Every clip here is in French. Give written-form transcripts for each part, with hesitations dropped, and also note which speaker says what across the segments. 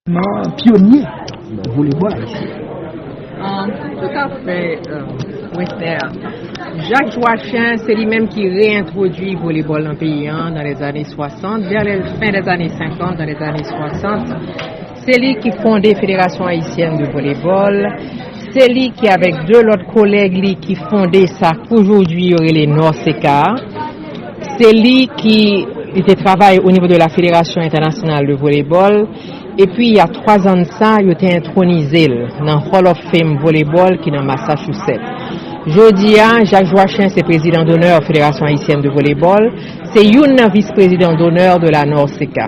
Speaker 1: Pionnier de volleyball.
Speaker 2: Tout à fait, Wester. Jacques Joachim, c'est lui-même qui réintroduit le volleyball dans le pays dans les années 60, vers la fin des années 50, dans les années 60. C'est lui qui fonde la Fédération haïtienne de volleyball. C'est lui qui, avec deux autres collègues, qui fondait ça qu'aujourd'hui, il y aurait les Nord-Séca. C'est lui qui était travaille au niveau de la Fédération internationale de volleyball. Et puis, il y a 3 ans de ça, il a été intronisé dans le Hall of Fame Volleyball qui est dans Massachusetts. Jeudi, Jacques Joachim, c'est président d'honneur de la Fédération haïtienne de volleyball. C'est un vice-président d'honneur de la Nord-Séca.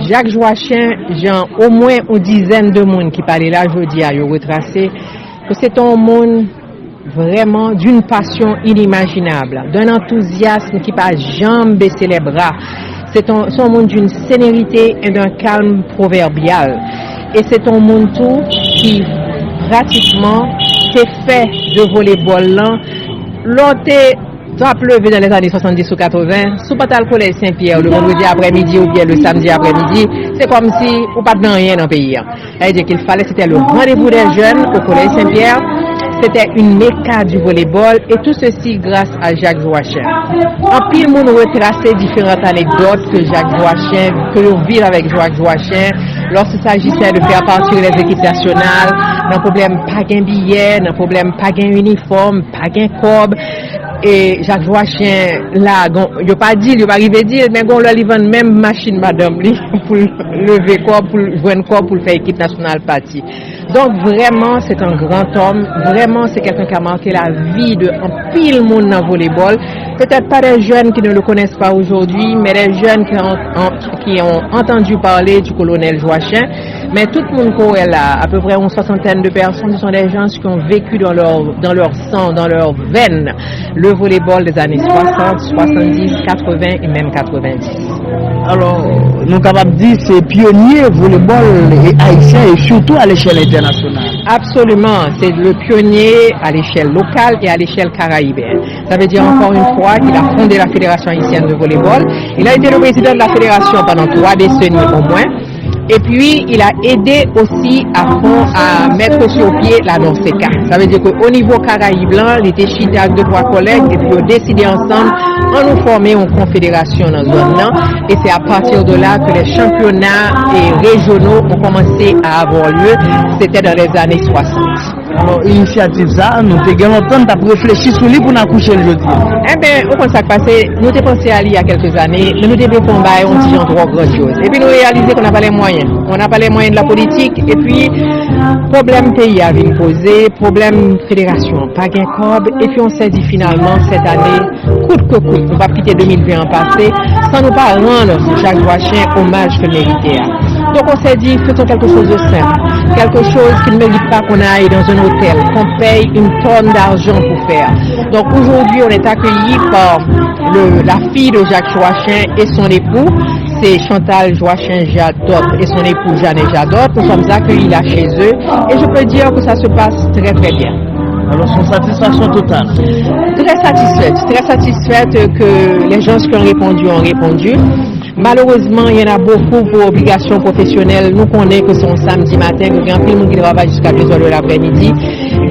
Speaker 2: Jacques Joachim, j'ai au moins une dizaine de monde qui parlaient là jeudi à retracer que c'est un monde vraiment d'une passion inimaginable, d'un enthousiasme qui pas jamais baisser les bras. C'est un monde d'une sérénité et d'un calme proverbial. Et c'est un monde tout qui pratiquement s'est fait de volleyball là. L'autre a pleuvé dans les années 70 ou 80, sous pas le collège Saint-Pierre le vendredi après-midi ou bien le samedi après-midi, c'est comme si on pas de rien dans le pays. C'est-à-dire qu'il fallait, c'était le rendez-vous des jeunes au collège Saint-Pierre. C'était une méca du volleyball et tout ceci grâce à Jacques Joachim. En pile, monde retracé différentes anecdotes que Jacques Joachim, que l'on vit avec Jacques Joachim, lorsqu'il s'agissait de faire partir les équipes nationales, d'un problème pas gain billet, d'un problème pas gain uniforme, pas gain cob. Et Jacques Joachim, là, il n'a pas dit, il n'a pas arrivé à dire, mais on lui vend même machine, madame, pour lever corps, pour jouer un corps, pour faire équipe nationale partie. Donc vraiment, c'est un grand homme. Vraiment, c'est quelqu'un qui a marqué la vie de un pile monde dans le volleyball. Peut-être pas des jeunes qui ne le connaissent pas aujourd'hui, mais des jeunes qui ont entendu parler du colonel Joachim. Mais tout le monde qui est là, à peu près une 60aine de personnes, ce sont des gens qui ont vécu dans leur sang, dans leur veine, le volleyball des années 60, 70, 80 et même 90.
Speaker 1: Alors, nous sommes capables de dire que c'est pionnier volleyball haïtien et surtout à l'échelle internationale.
Speaker 2: Absolument, c'est le pionnier à l'échelle locale et à l'échelle caraïbaine. Ça veut dire encore une fois qu'il a fondé la Fédération haïtienne de volleyball. Il a été le président de la fédération pendant 3 décennies au moins. Et puis, il a aidé aussi à mettre sur pied la Nord-Séca. Ça veut dire qu'au niveau Caraïbe blanc, il était chita avec 2-3 collègues et puis ils ont décidé ensemble de nous former une confédération dans la zone-là. Et c'est à partir de là que les championnats régionaux ont commencé à avoir lieu. C'était dans les années 60.
Speaker 1: Alors, l'initiative ça, nous avons longtemps de réfléchir sur lui pour nous accoucher le jeudi.
Speaker 2: Eh bien, au contraire, passé, nous avons pensé à lui il y a quelques années, mais nous devons combattre un petit endroit grandiose. Et puis nous réalisons qu'on n'a pas les moyens. On n'a pas les moyens de la politique. Et puis, problème pays a venu poser, problème fédération, pas gain cob. Et puis on s'est dit finalement, cette année, coûte que coûte, on va quitter 2020 en passé, sans nous pas rendre Jacques Joachim hommage que méritait. Donc on s'est dit, faisons quelque chose de simple, quelque chose qui ne mérite pas qu'on aille dans un hôtel, qu'on paye une tonne d'argent pour faire. Donc aujourd'hui, on est accueilli par la fille de Jacques Joachim et son époux, c'est Chantal Joachim Jadot et son époux Jeanne Jadot. Nous sommes accueillis là chez eux et je peux dire que ça se passe très très bien.
Speaker 1: Alors, son satisfaction totale?
Speaker 2: Très satisfaite que les gens qui ont répondu. Malheureusement, il y en a beaucoup pour obligations professionnelles. Nous connaissons que c'est un samedi matin, il y a un pile qui travaille jusqu'à 2 heures de l'après-midi.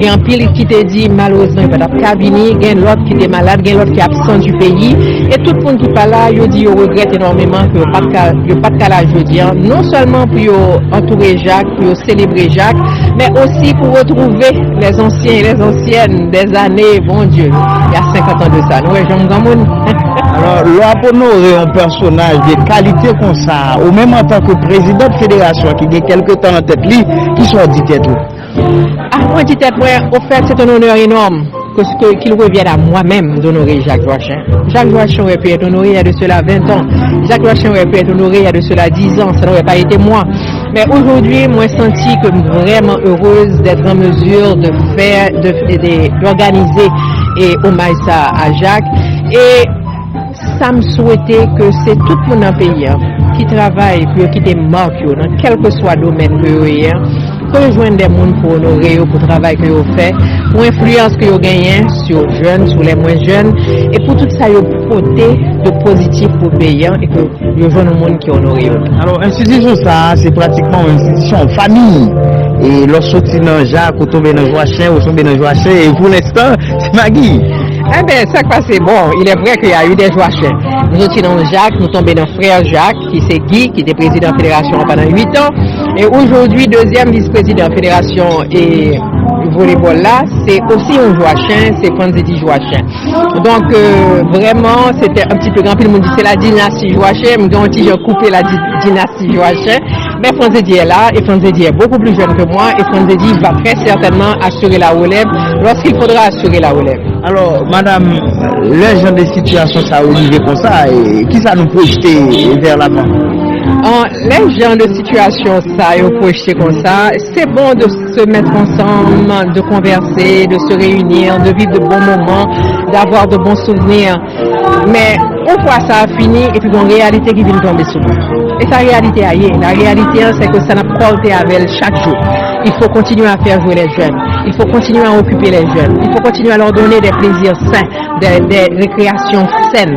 Speaker 2: Il y a un pile qui te dit, malheureusement, il n'y a pas de cabinet. Il y a l'autre qui est malade, il y a l'autre qui est absent du pays. Et tout le monde qui parle là, il dit, il regrette énormément qu'il n'y a pas de cas là jeudi. Non seulement pour entourer Jacques, pour célébrer Jacques, mais aussi pour retrouver les anciens et les anciennes des années, bon Dieu, il y a 50 ans de ça. Nous, Jean Gamoun.
Speaker 1: Alors, là, pour nous, un personnage de qualité comme ça, ou même en tant que président de fédération qui a quelques temps en tête, qui soit dit tête.
Speaker 2: Moi, dit tête, au fait, c'est un honneur énorme qu'il revienne à moi-même d'honorer Jacques Joachim. Jacques Joachim aurait pu être honoré il y a de cela 20 ans. Jacques Joachim aurait pu être honoré il y a de cela 10 ans. Ça n'aurait pas été moi. Mais aujourd'hui, moi, j'ai senti que vraiment heureuse d'être en mesure de faire, d'organiser et hommage à Jacques. Et ça me souhaitait que c'est tout le monde dans le pays qui travaille pour quitter marque dans quel que soit le domaine que faut rejoindre des gens pour honorer, pour le travail que vous fait, pour l'influence que vous gagnez sur les jeunes, sur les moins jeunes, et pour tout ça, vous portez de positif pour le pays et que vous rejoignez le monde qui honore.
Speaker 1: Alors, institution ça, c'est pratiquement une institution en famille. Et lorsque tu dans Jacques, ou tombe dans Joachim, ou tombe dans Joachim, et pour l'instant, c'est Maggie.
Speaker 2: Eh bien, ça qui passe, bon, il est vrai qu'il y a eu des Joachim. Nous sommes dans Jacques, nous tombons dans frère Jacques, qui c'est Guy, qui était président de la fédération pendant 8 ans. Et aujourd'hui, deuxième vice-président de la fédération et volleyball là, c'est aussi un Joachim, c'est Franzedi Joachim. Donc, vraiment, c'était un petit peu grand. Puis le monde dit c'est la dynastie Joachim, donc j'ai coupé la dynastie Joachim. Mais Franzedi est là, et Franzedi est beaucoup plus jeune que moi, et Franzedi va très certainement assurer la relève lorsqu'il faudra assurer la relève.
Speaker 1: Alors, madame, le genre de situation ça arrive comme ça, et qui ça nous projette vers l'avant?
Speaker 2: Les gens de situation ça et projeté comme ça, c'est bon de se mettre ensemble, de converser, de se réunir, de vivre de bons moments, d'avoir de bons souvenirs. Mais une fois ça a fini, et puis une réalité qui vient tomber sur nous. Et sa réalité ailleurs. La réalité, c'est que ça n'a pas été avec elle chaque jour. Il faut continuer à faire jouer les jeunes. Il faut continuer à occuper les jeunes. Il faut continuer à leur donner des plaisirs sains, des récréations saines.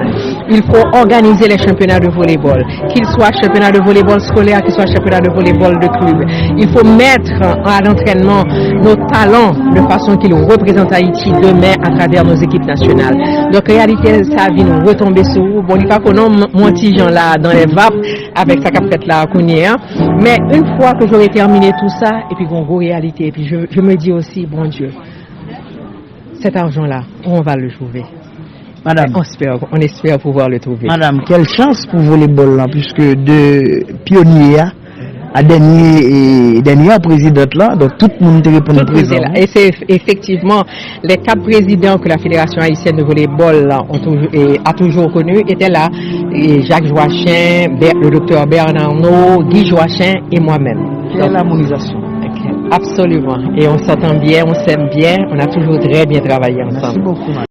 Speaker 2: Il faut organiser les championnats de volleyball, qu'ils soient championnats de volleyball scolaire, qu'ils soient championnats de volleyball de club. Il faut mettre à l'entraînement nos talents de façon qu'ils représentent Haïti demain à travers nos équipes nationales. Donc, réalité, ça vient nous retomber sur vous. Bon, il n'y a pas qu'on a mon petit gens là dans les vapes avec sa capette là à Kounia. Mais une fois que j'aurai terminé tout ça, et puis qu'on réalité, et puis je me dis aussi, bon Dieu, cet argent-là, on va le trouver.
Speaker 1: Madame,
Speaker 2: on espère pouvoir le trouver.
Speaker 1: Madame, quelle chance pour volleyball là, puisque de pionnier à dernier présidente là, donc tout le monde répond présent.
Speaker 2: Et c'est effectivement les 4 présidents que la Fédération haïtienne de volleyball là, a toujours connus étaient là, et Jacques Joachim, le docteur Bernard Arnault, Guy Joachim et moi-même.
Speaker 1: Quelle harmonisation.
Speaker 2: Absolument. Et on s'entend bien, on s'aime bien, on a toujours très bien travaillé ensemble.
Speaker 1: Merci beaucoup.